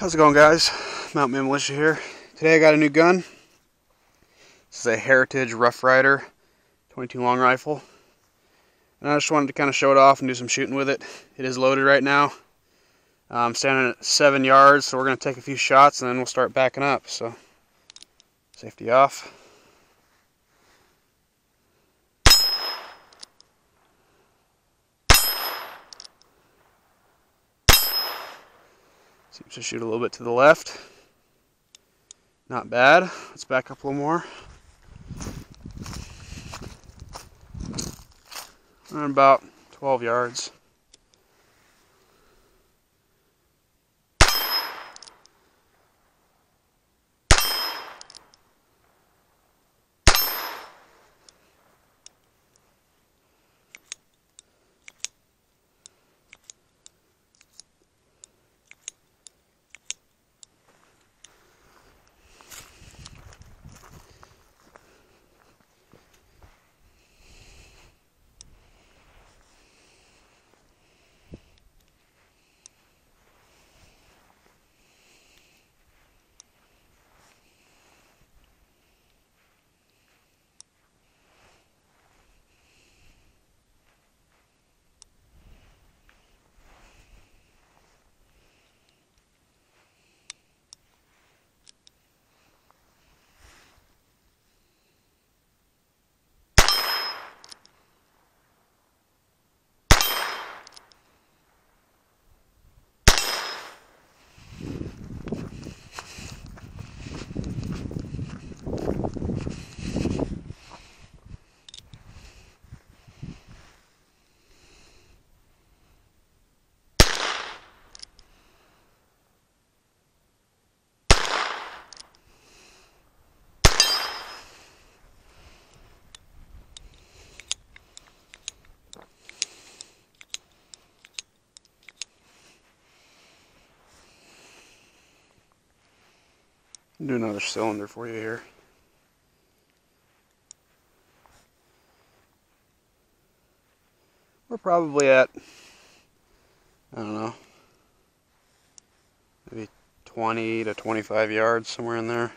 How's it going, guys? Mountain Man Militia here. Today I got a new gun. This is a Heritage Rough Rider 22 long rifle. And I just wanted to kind of show it off and do some shooting with it. It is loaded right now. I'm standing at 7 yards, so we're going to take a few shots and then we'll start backing up. So, safety off. Seems to shoot a little bit to the left. Not bad. Let's back up a little more. And about 12 yards. Do another cylinder for you here. We're probably at, I don't know, maybe 20 to 25 yards, somewhere in there.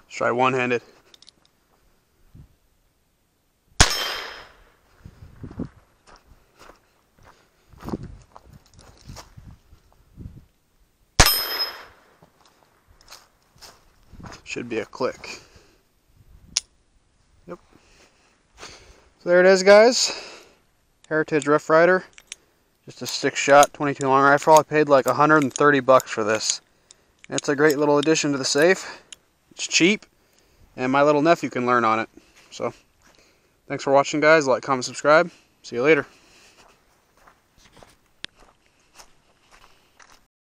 Let's try one-handed. Should be a click. Yep. So there it is, guys. Heritage Rough Rider. Just a 6-shot 22 long rifle. I paid like $130 for this. It's a great little addition to the safe. It's cheap, and my little nephew can learn on it. So, thanks for watching, guys. Like, comment, subscribe. See you later.